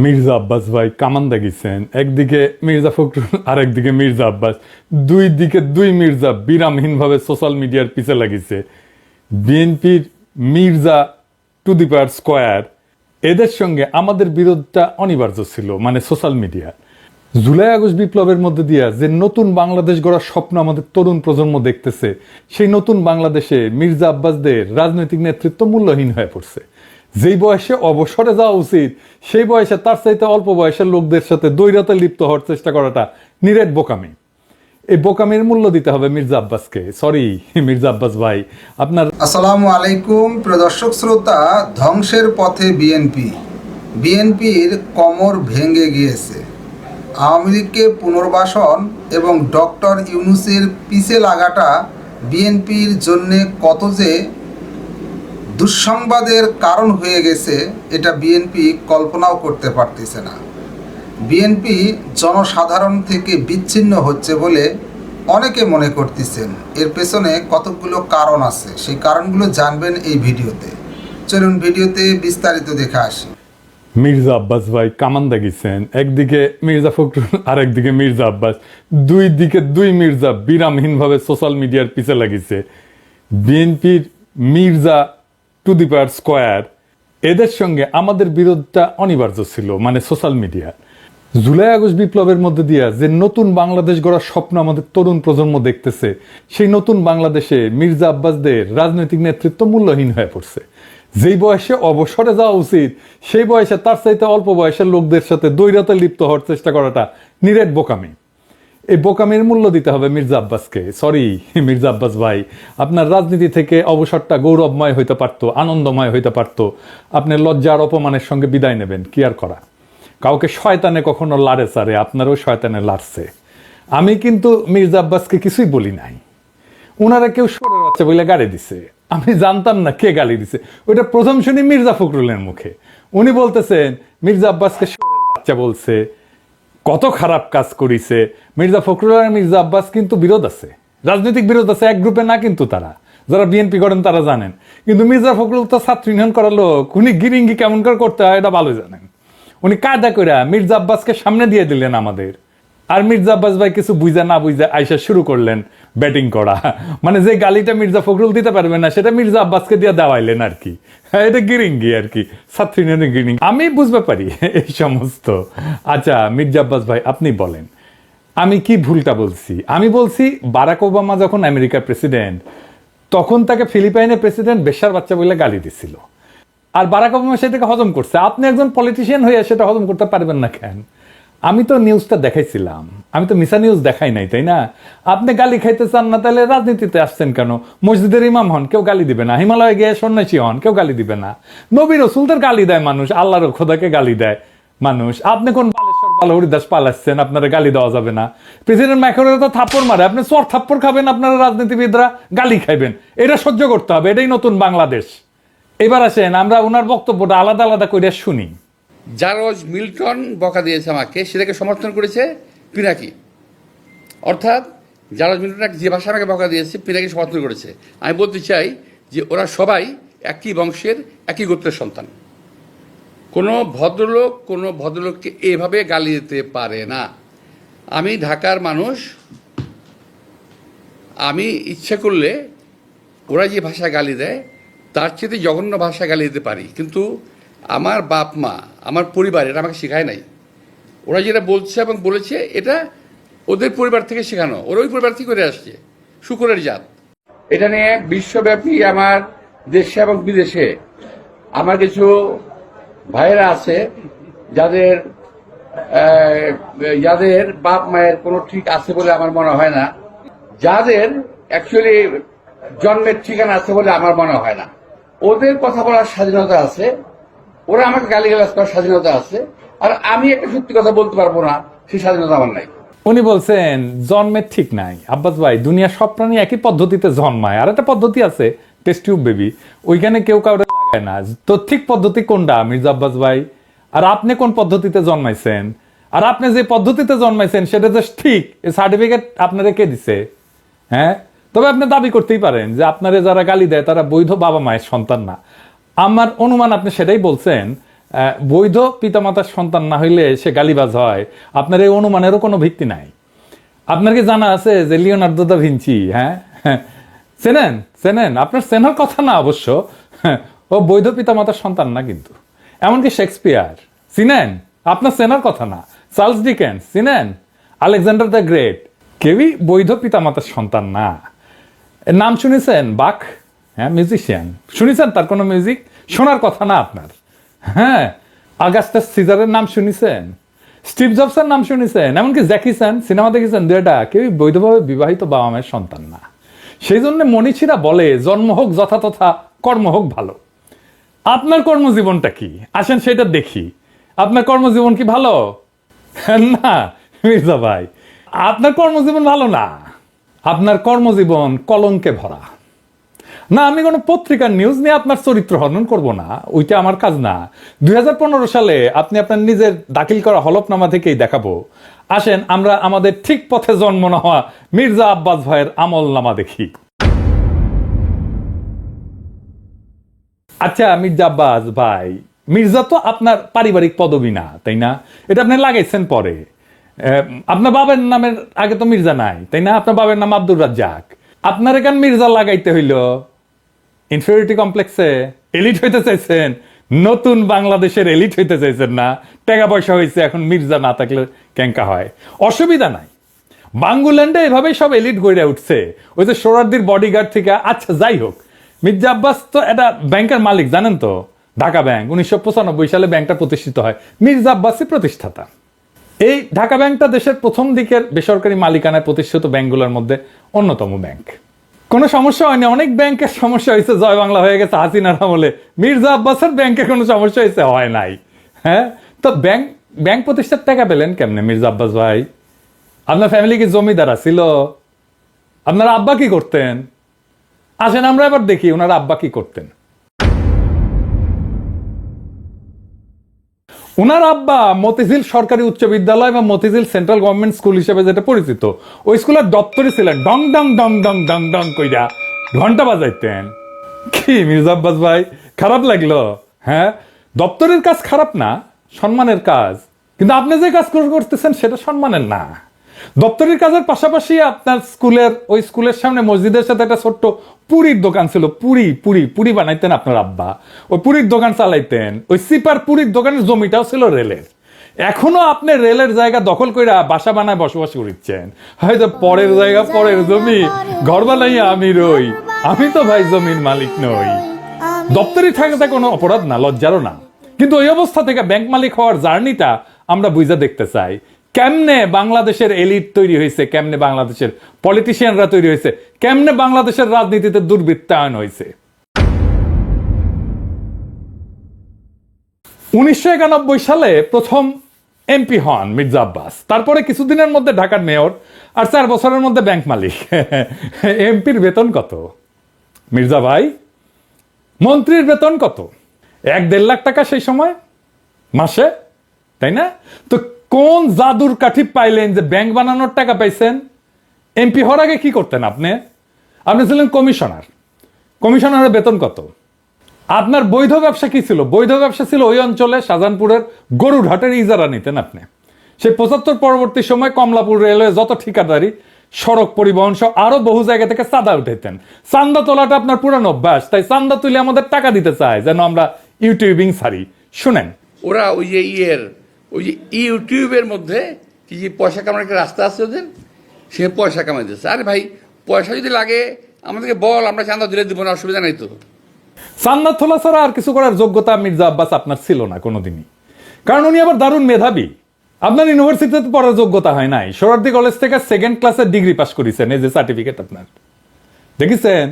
মির্জা আব্বাস ভাই কামান দাগিয়েছেন, একদিকে মির্জা ফখরুল আর একদিকে মির্জা আব্বাস, দুই দিকে দুই মির্জা বিরামহীনভাবে সোশ্যাল মিডিয়ার পিছে লাগিয়েছে। বিএনপির Mirza to the power square, এদের সঙ্গে আমাদের বিরোধটা অনিবার্য ছিল, মানে সোশ্যাল মিডিয়া। জুলাই আগস্ট বিপ্লবের মধ্যে দিয়া যে নতুন বাংলাদেশ গড়ার স্বপ্ন আমাদের তরুণ প্রজন্ম দেখতেছে, সেই নতুন বাংলাদেশে মির্জা আব্বাসদের রাজনৈতিক নেতৃত্ব মূল্যহীন হয়ে পড়ছে। যেই বয়সে অবসরে যাওয়া উচিত, সেই বয়সে তার চাইতে অল্প বয়সের লোকদের সাথে দ্বৈরতা লিপ্ত হওয়ার চেষ্টা করাটা নিরেট বোকামি। এই বোকামির মূল্য দিতে হবে মির্জা আব্বাসকে। সরি মির্জা আব্বাস ভাই, আপনার আসসালামু আলাইকুম প্রদর্শক শ্রোতা। ধ্বংসের পথে বিএনপির কোমর ভেঙে গিয়েছে। আওয়ামী লীগকে পুনর্বাসন এবং ডক্টর ইউনূসের পিছে লাগাটা বিএনপির জন্যে কত যে দুঃসংবাদের কারণ হয়ে গেছে, এটা বিএনপি কল্পনাও করতে পারতেছে না। বিএনপি জনসাধারণ থেকে বিচ্ছিন্ন হচ্ছে বলে অনেকে মনে করতেছেন। এর পেছনে কতগুলো কারণ আছে, সেই কারণগুলো জানবেন এই ভিডিওতে। চলুন ভিডিওতে বিস্তারিত দেখে আসি। মির্জা আব্বাস ভাই কামান দাগিয়েছেন, একদিকে মির্জা ফখরুল আর একদিকে মির্জা আব্বাস, দুই দিকে দুই মির্জা বিরামহীনভাবে সোশ্যাল মিডিয়ার পিছে লাগিয়েছে। বিএনপির Mirza to the power square, এদের সঙ্গে আমাদের বিরোধটা অনিবার্য ছিল, মানে সোশ্যাল মিডিয়া। জুলাই আগস্ট বিপ্লবের মধ্যে দিয়া যে নতুন বাংলাদেশ গড়ার স্বপ্ন আমাদের তরুণ প্রজন্ম দেখতেছে, সেই নতুন বাংলাদেশে মির্জা আব্বাসদের রাজনৈতিক নেতৃত্ব মূল্যহীন হয়ে পড়ছে। যেই বয়সে অবসরে যাওয়া উচিত, সেই বয়সে তার চাইতে অল্প বয়সের লোকদের সাথে দ্বৈরতা লিপ্ত হওয়ার চেষ্টা করাটা নিরেট বোকামি। এই বোকামির মূল্য দিতে হবে মির্জা আব্বাসকে। সরি মির্জা আব্বাস ভাই, আপনার রাজনীতি থেকে অবসরটা গৌরবময় হইতে পারতো, আনন্দময় হইতে পারতো। আপনি লজ্জার অপমানের সঙ্গে বিদায় নেবেন, কি আর করা। কাউকে শয়তানে কখনো লাড়ে চারে, আপনারও শয়তানে লাড়ছে। আমি কিন্তু মির্জা আব্বাসকে কিছুই বলি নাই। ওনারা কেউ সরে বাচ্চা বলে গালি দিছে, আমি জানতাম না কে গালি দিছে। ওইটা প্রথম শুনি মির্জা ফখরুলের মুখে। উনি বলতেছেন মির্জা আব্বাসকে সরের বাচ্চা বলছে, কত খারাপ কাজ করিছে। মির্জা ফখরুল আর মির্জা আব্বাস কিন্তু বিরোধ আছে, রাজনৈতিক বিরোধ আছে, এক গ্রুপে না। কিন্তু তারা যারা বিএনপি করেন তারা জানেন। কিন্তু মির্জা ফখরুল তো ছাত্র ইউনিয়ন করার লোক, উনি গিরিঙ্গি কেমন করে করতে হয় এটা ভালো জানেন। উনি কায়দা করে মির্জা আব্বাসকে সামনে দিয়ে দিলেন আমাদের। আর মির্জা আব্বাস ভাই কিছু বুঝা না বুঝা আইসা শুরু করলেন ব্যাটিং করা। মানে যে গালিটা মির্জা ফখরুল দিতে পারবে না, সেটা মির্জা আব্বাসকে দিয়ে দেওয়াইলেন আর কি। হ্যাঁ, এটা গিরিঙ্গি আর কি, ছাত্র ইউনিয়নের গিরিঙ্গি। আমি বুঝতে পারি এই সমস্ত। আচ্ছা মির্জা আব্বাস ভাই, আপনি বলেন আমি কি ভুলটা বলছি। আমি বলছি বারাক ওবামা যখন আমেরিকার প্রেসিডেন্ট, তখন তাকে ফিলিপাইনের প্রেসিডেন্ট বেশ্যার বাচ্চা বলে গালি দিছিল। আর বারাক ওবামা সেটাকে হজম করছে। আপনি একজন পলিটিশিয়ান হয়ে সেটা হজম করতে পারবেন না কেন? আমি তো নিউজটা দেখাইছিলাম, আমি তো মিশা নিউজ দেখাই নাই, তাই না? আপনি গালি খাইতে চান না, তাহলে রাজনীতিতে আসছেন কেন? মসজিদের ইমাম হন, কেউ গালি দিবে না। হিমালয়ে গিয়ে সন্ন্যাসী হন, কেউ গালি দিবে না। নবী রাসূলদের গালি দেয় মানুষ, আল্লাহর খোদাকে গালি দেয় মানুষ। আপনি কোন বালেশ্বর বাল হরিদাস পালাচ্ছেন, আপনারা গালি দেওয়া যাবে না? প্রেসিডেন্ট ম্যাক্রন তো থাপ্পড় মারে, আপনি চর থাপ্পড় খাবেন, আপনারা রাজনীতিবিদরা গালি খাইবেন। এটা সহ্য করতে হবে, এটাই নতুন বাংলাদেশ। এবার আসেন আমরা ওনার বক্তব্যটা আলাদা আলাদা করে শুনি। জর্জ মিল্টন বকা দিয়েছে আমাকে, সেটাকে সমর্থন করেছে পিনাকি। অর্থাৎ জর্জ মিল্টন যে ভাষা আমাকে বকা দিয়েছে, পিনাকি সমর্থন করেছে। আমি বলতে চাই যে ওরা সবাই একই বংশের, একই গোত্রের সন্তান। কোনো ভদ্রলোককে এভাবে গালি দিতে পারে না। আমি ঢাকার মানুষ, আমি ইচ্ছে করলে ওরা যে ভাষায় গালি দেয় তার চেয়ে জঘন্য ভাষায় গালি দিতে পারি। কিন্তু আমার বাপ মা, আমার পরিবার এটা আমাকে শেখায় নাই। ওরা যেটা বলছে এবং বলেছে, এটা ওদের পরিবার থেকে শেখানো, ওরা ওই পরিবার থেকে করে আসছে, শুকরের জাত। এটা নিয়ে বিশ্বব্যাপী আমার দেশে এবং বিদেশে আমার কিছু ভাইয়েরা আছে যাদের বাপ মায়ের কোনো ঠিক আছে বলে আমার মনে হয় না, যাদের অ্যাকচুয়ালি জন্মের ঠিকানা আছে বলে আমার মনে হয় না। ওদের কথা বলার স্বাধীনতা আছে, ওরা আমাকে গালিগালাজ করার স্বাধীনতা আছে, আর আমি একটা সত্যি কথা বলতে পারবো না, সেই স্বাধীনতা আমার নাই। উনি বলছেন জন্মের ঠিক নাই। আব্বাস ভাই, দুনিয়া সব প্রাণী একই পদ্ধতিতে জন্মায়। আর একটা পদ্ধতি আছে টেস্ট টিউব বেবি, ওইখানে কেউ কাউরে লাগায় না। তো ঠিক পদ্ধতি কোনটা মির্জা আব্বাস ভাই? আর আপনি কোন পদ্ধতিতে জন্মাইছেন? আর আপনি যে পদ্ধতিতে জন্মাইছেন সেটা যে ঠিক, এই সার্টিফিকেট আপনারা কে দিছে? হ্যাঁ, তবে আপনি দাবি করতেই পারেন যে আপনারা যারা গালি দেয় তারা বৈধ বাবা মায়ের সন্তান না। আমার অনুমান আপনি সেটাই বলছেন বৈধ পিতামাতার সন্তান না হইলে সে গালিবাজ হয়, আপনার এই অনুমানেরও কোনো ভিত্তি নাই। আপনার কি জানা আছে যে লিওনার্দো দা ভিঞ্চি, হ্যাঁ চেনেন চেনেন? আপনার চেনার কথা না অবশ্য, ও বৈধ পিতামাতার সন্তান না কিন্তু। এমনকি শেক্সপিয়ার চিনেন? আপনার চেনার কথা না। চার্লস ডিকেন্স চিনেন? আলেকজান্ডার দ্য গ্রেট, কেউই বৈধ পিতামাতার সন্তান না। এর নাম শুনেছেন? বাক, হ্যাঁ মিউজিশিয়ান, শুনেছেন তার কোনো মিউজিক? শোনার কথা না আপনার। হ্যাঁ, আগাস্টাস সিজারের নাম শুনেছেন? স্টিভ জবসের নাম শুনেছেন? এমনকি জ্যাকি চ্যান সিনেমা দেখেছেন? দুটা কেউই বৈধভাবে বিবাহিত বাবা মায়ের সন্তান না। সেই জন্য মনীষীরা বলে জন্ম হোক যথাতথা, কর্ম হোক ভালো। আপনার কর্মজীবনটা কি আসেন সেটা দেখি। আপনার কর্মজীবন কি ভালো? না মির্জা ভাই, আপনার কর্মজীবন ভালো না। আপনার কর্মজীবন কলঙ্কে ভরা। না, আমি কোনো পত্রিকার নিউজ নিয়ে আপনার চরিত্র হনন করব না, ওইটা আমার কাজ না। 2015 সালে আপনি আপনার নিজের দাখিল করা হলফনামা থেকেই দেখাবো। আসেন আমরা আমাদের ঠিক পথে জন্ম না হওয়া মির্জা আব্বাস ভাইয়ের আমলনামা দেখি। আচ্ছা মির্জা আব্বাস ভাই, মির্জা তো আপনার পারিবারিক পদবী না, তাই না? এটা আপনি লাগাইছেন পরে। আপনার বাবার নামের আগে তো মির্জা নাই, তাই না? আপনার বাবার নাম আব্দুর রাজ্জাক। আপনার এখান মির্জা লাগাইতে হইল ইনফিরিয়রিটি কমপ্লেক্সে। এলিট হইতে চাইছেন, নতুন বাংলাদেশের এলিট হইতে চাইছেন না? টাকা পয়সা হয়েছে, এখন মির্জা না থাকলে ক্যাঙ্কা হয়। অসুবিধা নাই, বাঙ্গুল্যান্ডে এভাবেই সব এলিট গড়ে উঠছে, ওই যে সোহরাওয়ার্দীর বডিগার্ড থেকে। আচ্ছা যাই হোক, মির্জা আব্বাস তো এটা ব্যাংকের মালিক, জানেন তো? ঢাকা ব্যাংক 1995 সালে ব্যাংকটা প্রতিষ্ঠিত হয়, মির্জা আব্বাসই প্রতিষ্ঠাতা। এই ঢাকা ব্যাংকটা দেশের প্রথম দিকের বেসরকারি মালিকানায় প্রতিষ্ঠিত ব্যাংকগুলোর মধ্যে অন্যতম ব্যাংক। কোনো সমস্যা হয়নি, অনেক ব্যাংকের সমস্যা হয়েছে, জয় বাংলা হয়ে গেছে হাসিনার আমলে। মির্জা আব্বাসের ব্যাংকের কোনো সমস্যা হয়েছে? হয় নাই। হ্যাঁ, তো ব্যাংক প্রতিষ্ঠার টাকা পেলেন কেমনে মির্জা আব্বাস ভাই? আপনার ফ্যামিলি কি জমিদার ছিল? আপনার আব্বা কি করতেন? আসেন আমরা এবার দেখি ওনার আব্বা কি করতেন। ওনার আব্বা মতিঝিল সরকারি উচ্চ বিদ্যালয় বা মতিঝিল সেন্ট্রাল গভর্নমেন্ট স্কুল হিসেবে যেটা পরিচিত, ওই স্কুলের দপ্তরে ছিলেন। ডং ডং ডং ডং ডং ডং কইরা ঘন্টা বাজাইতেন। কি মির্জা আব্বাস ভাই, খারাপ লাগলো? হ্যাঁ, দপ্তরের কাজ খারাপ না, সম্মানের কাজ। কিন্তু আপনি যে কাজ করতেছেন সেটা সম্মানের না। দপ্তরের কাজের পাশাপাশি আপনার ওই স্কুলের সামনে মসজিদের সাথে একটা ছোট্ট পুরীর দোকান ছিল। পুরি বানাইতেন আপনার আব্বা, ওই পুরীর দোকান চালাইতেন। ওই সিপার পুরীর দোকানের জমিটাও ছিল রেলের। এখনো আপনি রেলের জায়গা দখল করে বাসা বানায় বসবাস করছেন। হয়তো পরের জায়গা পরের জমি, ঘর বানাইয়া আমি রই, আমি তো ভাই জমির মালিক নই। দপ্তরি থাকাটা কোনো অপরাধ না, লজ্জারও না। কিন্তু ওই অবস্থা থেকে ব্যাংক মালিক হওয়ার জার্নিটা আমরা বুঝে দেখতে চাই। কেমনে বাংলাদেশের এলিট তৈরি হয়েছে, কেমনে বাংলাদেশের পলিটিশিয়ানরা তৈরি হয়েছে, কেমনে বাংলাদেশের রাজনীতিতে দুর্বৃত্তায়ন হয়েছে। 1991 সালে প্রথম এমপি হন মির্জা আব্বাস। তারপরে কিছুদিনের মধ্যে ঢাকার মেয়র, আর 4 বছরের মধ্যে ব্যাংক মালিক। এমপির বেতন কত মির্জা ভাই? মন্ত্রীর বেতন কত? 1-1.5 লাখ টাকা সেই সময় মাসে, তাই না? তো কোন জাদুর কাঠি পাইলেন যে ব্যাংক বানানোর টাকা পাইছেন? এমপি হওয়ার আগে কি করতেন আপনি? আপনি ছিলেন কমিশনার। কমিশনারের বেতন কত? আপনার বৈধ ব্যবসা কি ছিল? বৈধ ব্যবসা ছিল ওই অঞ্চলে শাহজাহানপুরের গরুরহাটের ইজারা নিতেন আপনি। সেই 75 পরবর্তী সময় কমলাপুর রেলওয়ে যত ঠিকাদারি, সড়ক পরিবহন সহ আরো বহু জায়গা থেকে চাঁদা উঠাইতেন। চান্দা তোলাটা আপনার পুরানো অভ্যাস, তাই চান্দা তুলে আমাদের টাকা দিতে চায় যেন আমরা ইউটিউবিং ছাড়ি। শুনেন, ওরা ওই যে ইউটিউবের মধ্যে কি যে পয়সা কামানোর একটা রাস্তা আছে ওদের, সে পয়সা কামাইতেছে। আরে ভাই, পয়সা যদি লাগে আমাদেরকে বল, আমরা চাঁদা দিলে দিব না, অসুবিধা নাই তো। চান্দা তোলা ছাড়া আর কিছু করার যোগ্যতা মির্জা আব্বাস আপনার ছিল না কোনোদিনই, কারণ উনি আবার দারুণ মেধাবী। আপনার ইউনিভার্সিটিতে পড়ার যোগ্যতা হয় নাই, সোহরাওয়ার্দী কলেজ থেকে 2nd ক্লাসের ডিগ্রি পাস করেছেন, এই যে সার্টিফিকেট আপনার দেখেছেন।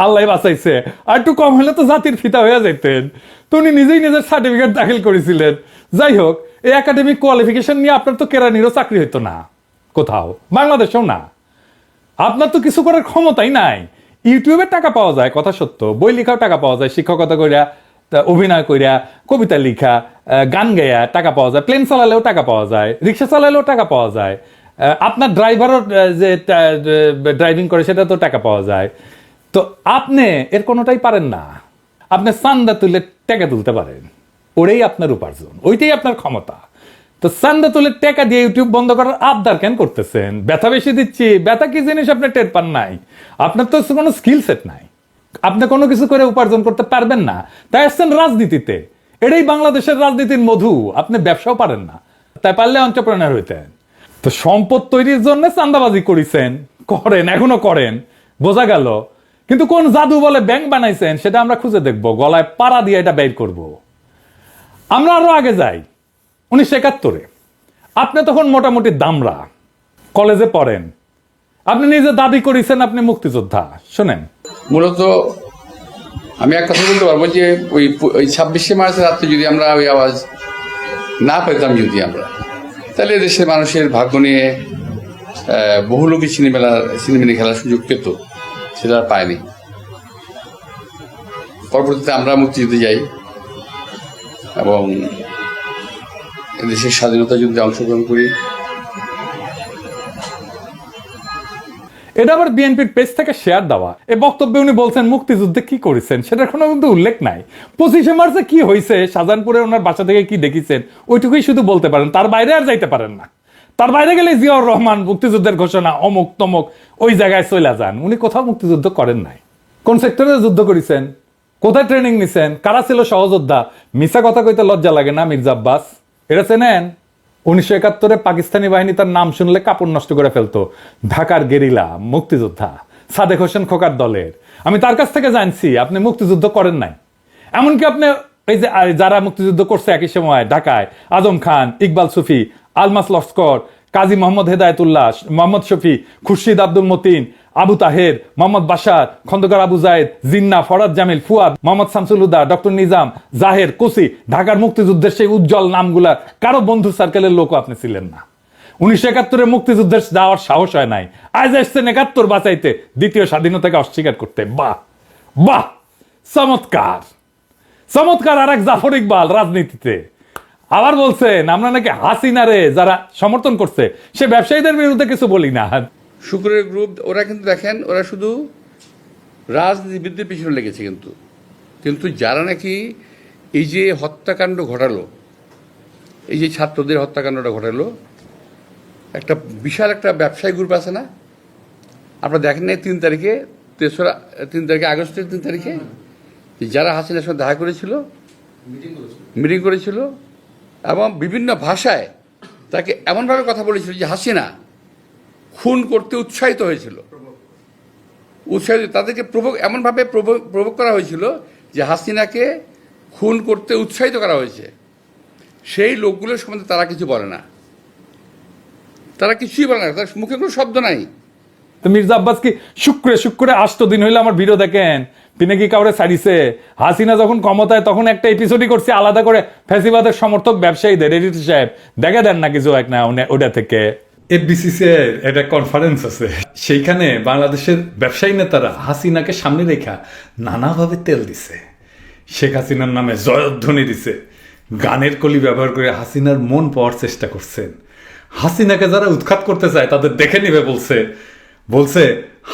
আল্লাহ বাঁচাইছে, আর একটু কম হলে তো জাতির ফিতা হয়ে যেতেন। তো উনি নিজেই নিজের সার্টিফিকেট দাখিল করেছিলেন। যাই হোক, এই একাডেমিক কোয়ালিফিকেশন নিয়ে আপনার তো কেরানিরও চাকরি হইতো না কোথাও, বাংলাদেশেও না। আপনার তো কিছু করার ক্ষমতাই নাই। ইউটিউবে টাকা পাওয়া যায়, কথা সত্য, বই লেখাও টাকা পাওয়া যায়, শিক্ষকতা কইরা, অভিনয় কইরা, কবিতা লিখা, গান গাইয়া টাকা পাওয়া যায়, প্লেন চালালেও টাকা পাওয়া যায়, রিক্সা চালালেও টাকা পাওয়া যায়, আপনার ড্রাইভারও যে ড্রাইভিং করে সেটা তো টাকা পাওয়া যায়। তো আপনি এর কোনোটাই পারেন না। আপনি চান্দা তুলে টাকা তুলতে পারেন, ওটাই আপনার উপার্জন, ওইটাই আপনার ক্ষমতা। তো চান্দা তুলে টাকা দিয়ে ইউটিউব বন্ধ করার আবদার কেন করতেছেন? ব্যথা বেশি দিচ্ছি, ব্যথা কি জিনিস আপনি টের পান নাই? আপনার তো কোনো স্কিল সেট নাই, আপনি কোনো কিছু করে উপার্জন করতে পারবেন না, তাই আসছেন রাজনীতিতে। এটাই বাংলাদেশের রাজনীতির মধু। আপনি ব্যবসাও পারেন না, তাই পারলে এন্টারপ্রেনার হইতেন। তো সম্পদ তৈরির জন্য চান্দাবাজি করেছেন, করেন, এখনো করেন, বোঝা গেল। কিন্তু কোন জাদু বলে ব্যাংক বানাইছেন সেটা আমরা খুঁজে দেখবো, গলায় পাড়া দিয়ে এটা বের করব। আমরা আরো আগে যাই, 1971-এ আপনি তখন মোটামুটি দামরা, কলেজে পড়েন, আপনি নিজে দাবি করেছেন আপনি মুক্তিযোদ্ধা। শোনেন, মূলত আমি এক কথা বলতে পারবো যে ওই 26শে মার্চের রাত্রে যদি আমরা ওই আওয়াজ না পেতাম, যদি আমরা, তাহলে দেশের মানুষের ভাগ্য নিয়ে বহু লোকই সিনেমিনি খেলার সুযোগ পেত, সেটা আর পায়নি। পরবর্তীতে আমরা মুক্তিযুদ্ধে যাই এবং দেশের স্বাধীনতা যুদ্ধে অংশগ্রহণ করি। এটা আবার বিএনপির পেজ থেকে শেয়ার দেওয়া। এই বক্তব্যে উনি বলছেন মুক্তিযুদ্ধে কি করেছেন সেটার কোনো কিন্তু উল্লেখ নাই। 25শে মার্চে কি হয়েছে, শাহজাহানপুরে ওনার বাসা থেকে কি দেখেছেন, ওইটুকুই শুধু বলতে পারেন, তার বাইরে আর যাইতে পারেন না। তার বাইরে গেলে জিয়াউর রহমান মুক্তিযুদ্ধের ঘোষণা অমুক তমুক ওই জায়গায় চলে যান। উনি কোথাও মুক্তিযুদ্ধ করেন নাই। কোন সেক্টরে যুদ্ধ করেছেন, কোথায় ট্রেনিং নিছেন, কারা ছিল সহযোদ্ধা, মিছা কথা কইতে লজ্জা লাগে না? মির্জা আব্বাস এটা চেনেন? 1971-এ পাকিস্তানি বাহিনী তার নাম শুনলে কাপড় নষ্ট করে ফেলতো। ঢাকার গেরিলা মুক্তিযোদ্ধা সাদেক হোসেন খোকার দলের। আমি তার কাছ থেকে জানছি আপনি মুক্তিযুদ্ধ করেন নাই। এমনকি আপনি এই যে যারা মুক্তিযুদ্ধ করছে একই সময় ঢাকায়, আজম খান, ইকবাল সুফি, আলমাস লস্কর, কাজী মোহাম্মদ হেদায়েতুল্লাহ, মোহাম্মদ শফি, খুরশিদ আব্দুল মতিন, আবু তাহের, মোহাম্মদ বাশার, খন্দকার আবু জায়েদ, জিন্না, ফরাদ জামিল, ফুয়াদ, মোহাম্মদ শামসুল হুদা, ডক্টর নিজাম, জাহের, কোসি, ঢাকার মুক্তিযুদ্ধের সেই উজ্জ্বল নামগুলা কারো বন্ধু সার্কেলের লোকও আপনি ছিলেন না। 1971-এ মুক্তিযুদ্ধের যাওয়ার সাহস হয় নাই, আজ আসছেন 71 বাঁচাইতে, দ্বিতীয় স্বাধীনতাকে অস্বীকার করতে। বাহ বাহ, চমৎকার চমৎকার। আর এক জাফর ইকবাল রাজনীতিতে আবার বলছেন আমরা নাকি হাসিনারে যারা সমর্থন করছে সে ব্যবসায়ীদের বিরুদ্ধে কিছু বলি না। শুক্রের গ্রুপ ওরা কিন্তু দেখেন, ওরা শুধু রাজনীতিবিদদের পিছনে লেগেছে, কিন্তু যারা নাকি এই যে হত্যাকাণ্ড ঘটালো, এই যে ছাত্রদের হত্যাকাণ্ডটা ঘটালো, একটা বিশাল একটা ব্যবসায়ী গ্রুপ আছে না? আপনারা দেখেন না 3 তারিখে, 3 তারিখে আগস্টের 3 তারিখে যারা হাসিনার সঙ্গে দেখা করেছিল, মিটিং করেছিল এবং বিভিন্ন ভাষায় তাকে এমনভাবে কথা বলেছিল যে হাসিনা খুন করতে উৎসাহিত হয়েছিল, তাদেরকে এমনভাবে প্রভোগ করা হয়েছিল যে হাসিনাকে খুন করতে উৎসাহিত করা হয়েছে। সেই লোকগুলোর সম্বন্ধে তারা কিছু বলে না, তারা কিছুই বলে না, তার মুখে কোনো শব্দ নাই। তো মির্জা আব্বাস কি শুক্রে 8 দিন হইলে আমার ভিডিও দেখেন, তিনি কি কাউরে ছাড়িছে? হাসিনা যখন ক্ষমতায় তখন একটা এপিসোডই করছে আলাদা করে ফ্যাসিবাদের সমর্থক ব্যবসায়ীদের, এডিটর সাহেব দেখে দেন না কিছু এক না ওটা থেকে। এফবিসিসি এর একটা কনফারেন্স আছে, সেইখানে বাংলাদেশের ব্যবসায়ী নেতারা হাসিনাকে সামনে রেখা নানাভাবে তেল দিছে, শেখ হাসিনার নামে জয়ধ্বনি দিছে, গানের কলি ব্যবহার করে হাসিনার মন পাওয়ার চেষ্টা করছেন। হাসিনাকে যারা উৎখাত করতে চায় তাদের দেখে নিবে বলছে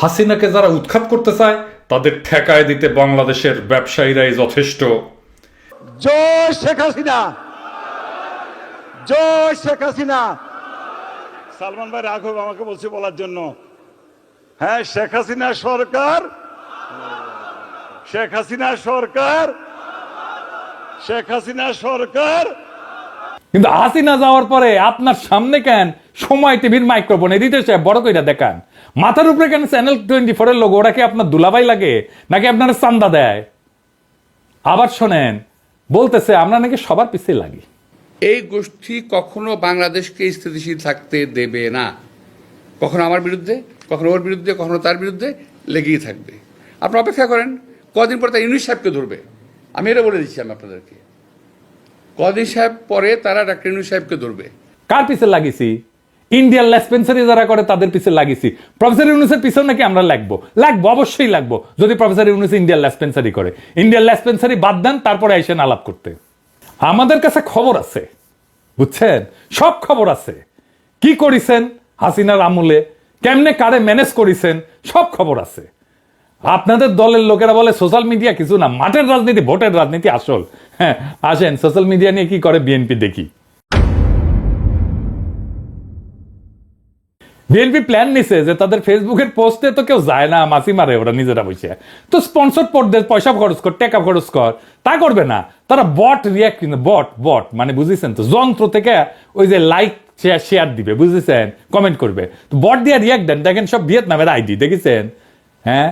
হাসিনাকে যারা উৎখাত করতে চায় তাদের ঠেকায় দিতে বাংলাদেশের ব্যবসায়ীরাই যথেষ্ট। জয় শেখ হাসিনা, জয় শেখ হাসিনা। সালমান ভাই রাঘব আমাকে বলছে বলার জন্য, হ্যাঁ শেখ হাসিনা সরকার, শেখ হাসিনা সরকার, শেখ হাসিনা সরকার। কিন্তু হাসিনা যাওয়ার পরে আপনার সামনে কেন সময় টিভির মাইক্রোফোন এডিটর সাহেব বড় কইরা দেখান, মাথার উপরে কেন চ্যানেল 24 এর লোগো? ওরা কি আপনার দুলাভাই লাগে নাকি আপনার চান্দা দেয়? আবার শোনেন, বলতেছে আমরা নাকি সবার পিছিয়ে লাগি। এই গোষ্ঠী কখনো বাংলাদেশকে স্থিতিশীল থাকতে দেবে না, কখনো আমার বিরুদ্ধে, কখনো ওর বিরুদ্ধে, কখনো তার বিরুদ্ধে লেগেই থাকবে। আপনারা অপেক্ষা করেন, কদিন পরে তারা ইউনুস সাহেবকে ধরবে। আমি এটা বলে দিচ্ছি আমি আপনাদেরকে, কদিন সাহেব পরে তারা ডাক্তার ইউনুস সাহেবকে ধরবে। কার পিছে লাগিয়েছি? ইন্ডিয়ান লেসপেন্সারি যারা করে তাদের পিছে লাগিয়েছি। প্রফেসর ইউনুসের পিছনে নাকি আমরা লাগবো? অবশ্যই লাগবো, যদি প্রফেসর ইউনুস ইন্ডিয়ান লেসপেন্সারি করে। ইন্ডিয়ান লেসপেন্সারি বাদ দেন, তারপরে আইসেন আলাপ করতে। আমাদের কাছে খবর আছে, বুঝছেন, সব খবর আছে। কি করেছেন হাসিনার আমলে, কেমনে কারে ম্যানেজ করেছেন, সব খবর আছে। আপনাদের দলের লোকেরা বলে সোশ্যাল মিডিয়া কিছু না, মাঠের রাজনীতি, ভোটের রাজনীতি আসল। হ্যাঁ, আসেন সোশ্যাল মিডিয়া নিয়ে কি করে বিএনপি দেখি। বিএনপি প্ল্যান নিছে যে তাদের ফেসবুকের পোস্টে তো কেউ যায় না, মাসি মারে ওরা নিজেরা বসে, তো স্পন্সর পড়তে পয়সা খরচ কর, টাকা খরচ কর, তা করবে না তারা। বট রিয়াক্ট, বট মানে বুঝেছেন তো, যন্ত্র থেকে ওই যে লাইক শেয়ার দিবে, বুঝেছেন, কমেন্ট করবে, তো বট দিয়ে রিয়াক্ট দেন। দেখেন সব ভিয়েতনামের আইডি, দেখেছেন? হ্যাঁ,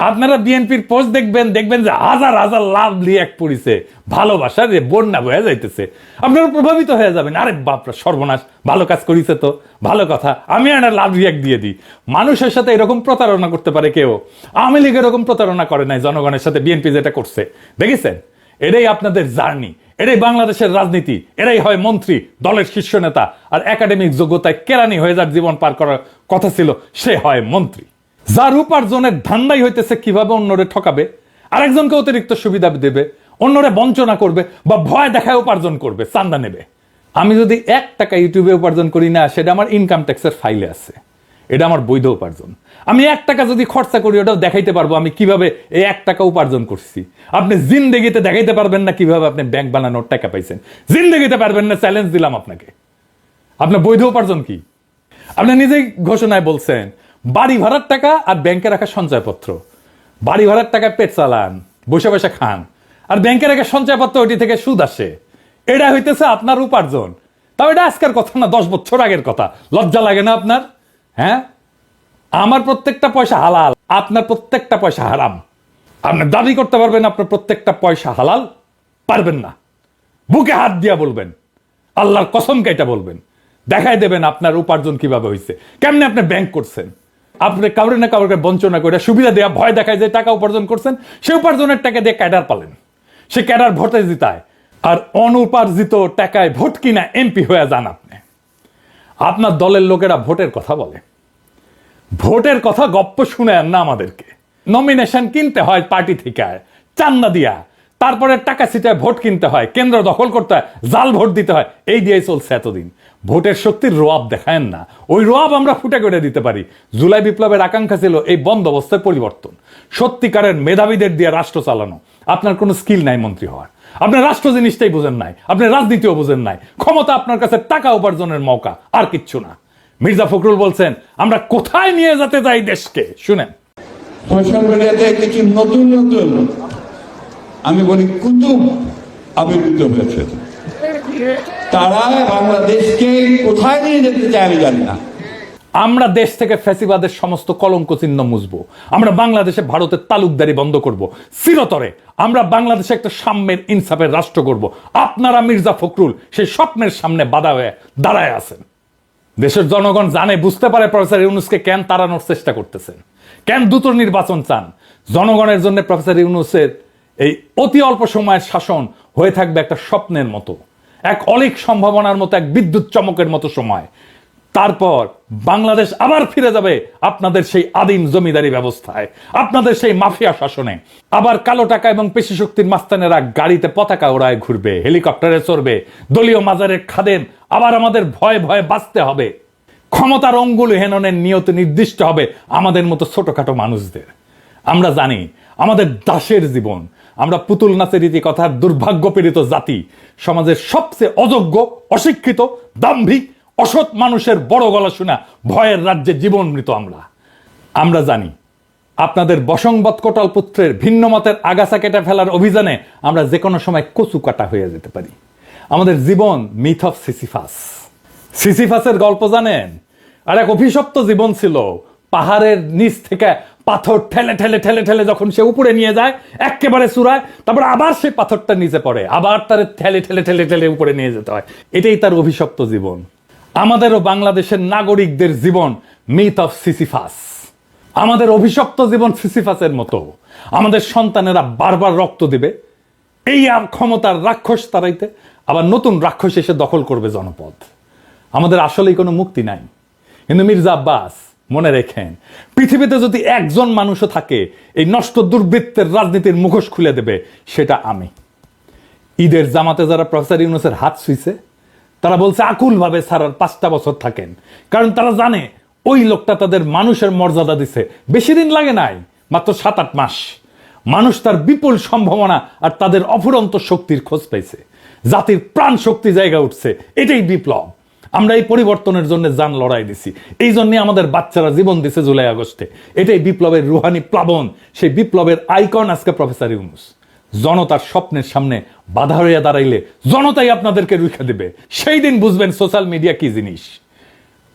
আপনারা বিএনপির পোস্ট দেখবেন যে হাজার হাজার লাভ রিয়াক্ট পড়িছে, ভালোবাসা রে বন্যা বয়ে যাইতেছে, আপনারা প্রভাবিত হয়ে যাবেন। আরে বাপরা সর্বনাশ, ভালো কাজ করিছে তো, ভালো কথা, আমি একটা লাভ রিয়াক্ট দিয়ে দিই। মানুষের সাথে এরকম প্রতারণা করতে পারে কেউ? আওয়ামী লীগ এরকম প্রতারণা করে নাই জনগণের সাথে, বিএনপি যেটা করছে, দেখেছেন? এটাই আপনাদের জার্নি, এটাই বাংলাদেশের রাজনীতি, এরাই হয় মন্ত্রী, দলের শীর্ষ নেতা, আর একাডেমিক যোগ্যতায় কেরানি হয়ে যার জীবন পার করার কথা ছিল, সে হয় মন্ত্রী। যার উপার্জনের ধান্দাই হইতেছে কিভাবে অন্যরে ঠকাবে, আরেকজনকে অতিরিক্ত সুবিধা দেবে, অন্যরে বঞ্চনা করবে, বা ভয় দেখায় উপার্জন করবে, চান্দা নেবে। আমি যদি 1 টাকা ইউটিউবে উপার্জন করি না, সেটা আমার ইনকাম ট্যাক্সের ফাইলে আছে, এটা আমার বৈধ উপার্জন। আমি 1 টাকা যদি খরচা করি, ওটাও দেখাইতে পারবো আমি কিভাবে এই 1 টাকা উপার্জন করছি। আপনি জিন্দেগিতে দেখাইতে পারবেন না কিভাবে আপনি ব্যাংক বানানোর টাকা পাইছেন, জিন্দেগিতে পারবেন না, চ্যালেঞ্জ দিলাম আপনাকে। আপনার বৈধ উপার্জন কি? আপনি নিজেই ঘোষণায় বলছেন বাড়ি ভাড়ার টাকা আর ব্যাংকে রাখা সঞ্চয়পত্র, বাড়ি ভাড়ার টাকা পেট চালান, বসে বসে খান, আর ব্যাংকে রাখা সঞ্চয়পত্র ওইটি থেকে সুদ আসে, এটা হইতেছে আপনার উপার্জন। তাও এটা আজকের কথা না, 10 বছর আগের কথা। লজ্জা লাগে না আপনার? হ্যাঁ, আমার প্রত্যেকটা পয়সা হালাল, আপনার প্রত্যেকটা পয়সা হারাম। আপনি দাবি করতে পারবেন আপনার প্রত্যেকটা পয়সা হালাল? পারবেন না। বুকে হাত দিয়া বলবেন, আল্লাহর কসম কেটে বলবেন, দেখাই দেবেন আপনার উপার্জন কিভাবে হয়েছে, কেমনে আপনি ব্যাংক করছেন। আপনি কাউরে না কাউকে বঞ্চনা করে সুবিধা দেওয়া, ভয় দেখায় যে টাকা উপার্জন করছেন, সে উপার্জনের টাকা দিয়ে ক্যাডার পালেন, সে ক্যাডার ভোটে জিতায়, আর অনুপার্জিত টাকায় ভোট কিনা এমপি হয়ে যান আপনি। আপনার দলের লোকেরা ভোটের কথা বলে, ভোটের কথা গপ্প শুনে না আমাদেরকে। নমিনেশন কিনতে হয় পার্টি থেকে, চান্দা দিয়া, তারপরে টাকা ছিটায় ভোট কিনতে হয়, কেন্দ্র দখল করতে হয়, জাল ভোট দিতে হয়, এই দিয়ে চলছে এতদিন। ভোটের শক্তির রোয়াব দেখায়েন না, ওই রোয়াব আমরা ফুটে করে দিতে পারি। জুলাই বিপ্লবের আকাঙ্ক্ষা ছিল এই বন্দোবস্তের পরিবর্তন, সত্যিকারের মেধাবীদের দিয়ে রাষ্ট্র চালানো। আপনার কোনো স্কিল নাই মন্ত্রী হওয়ার, আপনি রাষ্ট্র জিনিসটাই বোঝেন নাই, আপনি রাজনীতিও বোঝেন নাই। ক্ষমতা আপনার কাছে টাকা উপার্জনের মৌকা, আর কিচ্ছু না। মির্জা ফখরুল বলছেন আমরা কোথায় নিয়ে যেতে চাই দেশকে, শুনেন। সোশ্যাল মিডিয়াতে কিছু নতুন নতুন, আমি বলি কুতুব আবির্ভূত হয়েছে, তারা বাংলাদেশকে কোথায় নিয়ে যেতে চায় আমি জানি না। আমরা দেশ থেকে ফ্যাসিবাদের সমস্ত কলঙ্ক চিহ্ন মুছবো, আমরা বাংলাদেশে ভারতের তালুকদারি বন্ধ করব, চিরতরে আমরা বাংলাদেশে একটা সাম্যের ইনসাফের রাষ্ট্র করব। আপনারা মির্জা ফখরুল সেই স্বপ্নের সামনে বাধা হয়ে দাঁড়ায় আছেন। দেশের জনগণ জানে, বুঝতে পারে প্রফেসর ইউনূসকে কেন তাড়ানোর চেষ্টা করতেছেন, কেন দ্রুত নির্বাচন চান। জনগণের জন্য প্রফেসর ইউনূসের এই অতি অল্প সময়ের শাসন হয়ে থাকবে একটা স্বপ্নের মতো, এক অলীক সম্ভাবনার মতো, এক বিদ্যুৎ চমকের মতো সময়। তারপর বাংলাদেশ আবার ফিরে যাবে আপনাদের সেই আদিম জমিদারি ব্যবস্থায়, আপনাদের সেই মাফিয়া শাসনে। আবার কালো টাকা এবং পেশি শক্তির মাস্তানেরা গাড়িতে পতাকা ওড়ায় ঘুরবে, হেলিকপ্টারে চড়বে, দলীয় মাজারের খাদেম আবার আমাদের ভয়ে ভয়ে বাঁচতে হবে। ক্ষমতার অঙ্গুল হেননের নিয়ত নির্দিষ্ট হবে আমাদের মতো ছোটখাটো মানুষদের। আমরা জানি আমাদের দাসের জীবন, আমরা পুতুল নাচের রীতি কথার দুর্ভাগ্যপীড়িত জাতি, সমাজের সবচেয়ে অযোগ্য, অশিক্ষিত, দাম্ভিক, অসৎ মানুষের বড় গলা শোনা ভয়ের রাজ্যে জীবন মৃত আমরা জানি আপনাদের বসংবৎ কোটাল পুত্রের ভিন্ন মতের আগাছা কেটে ফেলার অভিযানে আমরা যে কোনো সময় কচু কাটা হয়ে যেতে পারি। আমাদের জীবন মিথ অফ সিসিফাস। সিসিফাসের গল্প জানেন? আর এক অভিশপ্ত জীবন ছিল, পাহাড়ের নিচ থেকে পাথর ঠেলে ঠেলে ঠেলে ঠেলে যখন সে উপরে নিয়ে যায় একেবারে চূড়ায়, তারপর আবার সেই পাথরটা নিচে পড়ে, আবার তার ঠেলে ঠেলে ঠেলে ঠেলে উপরে নিয়ে যেতে হয়। এটাই তার অভিশপ্ত জীবন। আমাদেরও বাংলাদেশের নাগরিকদের জীবন মিথ অফ সিসিফাস। আমাদের অভিশপ্ত জীবন সিসিফাসের মতো। আমাদের সন্তানেরা বারবার রক্ত দিবে এই ক্ষমতার রাক্ষস তাড়াইতে, আবার নতুন রাক্ষস এসে দখল করবে জনপদ। আমাদের আসলেই কোনো মুক্তি নাই। কিন্তু মির্জা আব্বাস মনে রেখেন, পৃথিবীতে যদি একজন মানুষও থাকে এই নষ্ট দুর্বৃত্তের রাজনীতির মুখোশ খুলে দেবে, সেটা আমি। ঈদের জামাতে যারা প্রফেসর ইউনূসের হাত ছুঁইছে, তারা বলছে আকুল ভাবে ছাড়ার 5টা বছর থাকেন, কারণ তারা জানে ওই লোকটা তাদের মানুষের মর্যাদা দিছে। বেশি দিন লাগে নাই, মাত্র 7-8 মাস। মানুষ তার বিপুল সম্ভাবনা আর তাদের অফুরন্ত শক্তির খোঁজ পেয়েছে, জাতির প্রাণ শক্তি জায়গা উঠছে। এটাই বিপ্লব। আমরা এই পরিবর্তনের জন্য জান লড়াই দিছি, এই জন্যে আমাদের বাচ্চারা জীবন দিছে জুলাই আগস্টে। এটাই বিপ্লবের রুহানি প্লাবন, সেই বিপ্লবের আইকন আজকে প্রফেসর ইউনূস। জনতার স্বপ্নের সামনে বাধা হইয়া দাঁড়াইলে জনতাই আপনাদেরকে রুখে দেবে। সেই দিন বুঝবেন সোশ্যাল মিডিয়া কি জিনিস।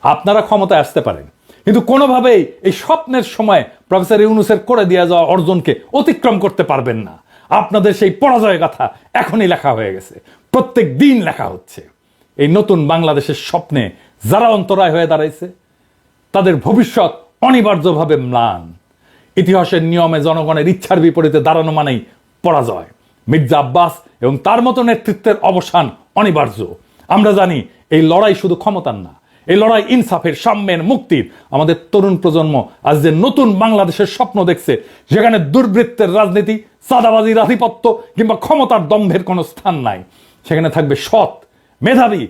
আপনারা ক্ষমতায় আসতে পারেন, কিন্তু কোনোভাবেই এই স্বপ্নের সময় প্রফেসর ইউনূসের করে দিয়ে যাওয়া অর্জনকে অতিক্রম করতে পারবেন না। আপনাদের সেই পরাজয় গাথা এখনই লেখা হয়ে গেছে, প্রত্যেক দিন লেখা হচ্ছে। এই নতুন বাংলাদেশের স্বপ্নে যারা অন্তরায় হয়ে দাঁড়াইছে তাদের ভবিষ্যৎ অনিবার্যভাবে ম্লান। ইতিহাসের নিয়মে জনগণের ইচ্ছার বিপরীতে দাঁড়ানো মানেই পরাজয়। মির্জা আব্বাস এবং তার মতো নেতৃত্বের অবসান অনিবার্য। আমরা জানি এই লড়াই শুধু ক্ষমতার না, এই লড়াই ইনসাফের, সাম্যের, মুক্তির। আমাদের তরুণ প্রজন্ম আজ যে নতুন বাংলাদেশের স্বপ্ন দেখছে, যেখানে দুর্বৃত্তের রাজনীতি, চাঁদাবাজির আধিপত্য কিংবা ক্ষমতার দম্ভের কোনো স্থান নাই, সেখানে থাকবে সৎ, মেধাবী,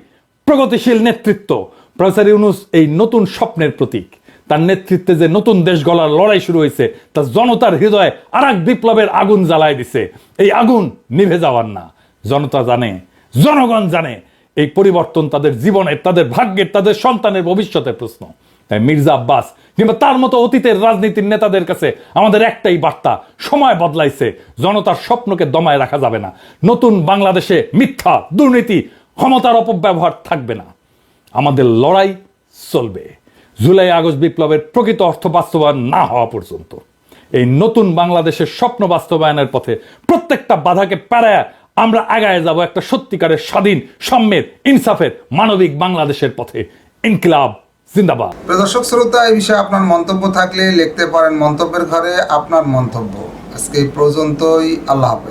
প্রগতিশীল নেতৃত্ব। প্রফেসর ইউনূস এই নতুন স্বপ্নের প্রতীক। তার নেতৃত্বে যে নতুন দেশ গড়ার লড়াই শুরু হয়েছে, তা জনতার হৃদয়ে আর এক বিপ্লবের আগুন জ্বালায় দিছে। এই আগুন নিভে যাওয়ার না। জনতা জানে, জনগণ জানে এই পরিবর্তন তাদের জীবনের, তাদের ভাগ্যের, তাদের সন্তানের ভবিষ্যতের প্রশ্ন। তাই মির্জা আব্বাস কিংবা তার মতো অতীতের রাজনীতির নেতাদের কাছে আমাদের একটাই বার্তা: সময় বদলাইছে, জনতার স্বপ্নকে দমায় রাখা যাবে না। নতুন বাংলাদেশে মিথ্যা, দুর্নীতি, ক্ষমতার অপব্যবহার থাকবে না। আমাদের লড়াই চলবে জুলাই আগস্ট বিপ্লবের প্রকৃত অর্থ বাস্তবায়ন না হওয়া পর্যন্ত। এই নতুন বাংলাদেশের স্বপ্ন বাস্তবায়নের পথে প্রত্যেকটা বাধাকে পেরায়া আমরা আগায় যাব একটা সত্যিকারের স্বাধীন, সাম্যের, ইনসাফের, মানবিক বাংলাদেশের পথে। ইনকিলাব জিন্দাবাদ। দর্শক শ্রোতা, এই বিষয়ে আপনার মন্তব্য থাকলে লিখতে পারেন মন্তব্যের ঘরে আপনার মন্তব্য। আজকে এই পর্যন্তই। আল্লাহ হাফেজ।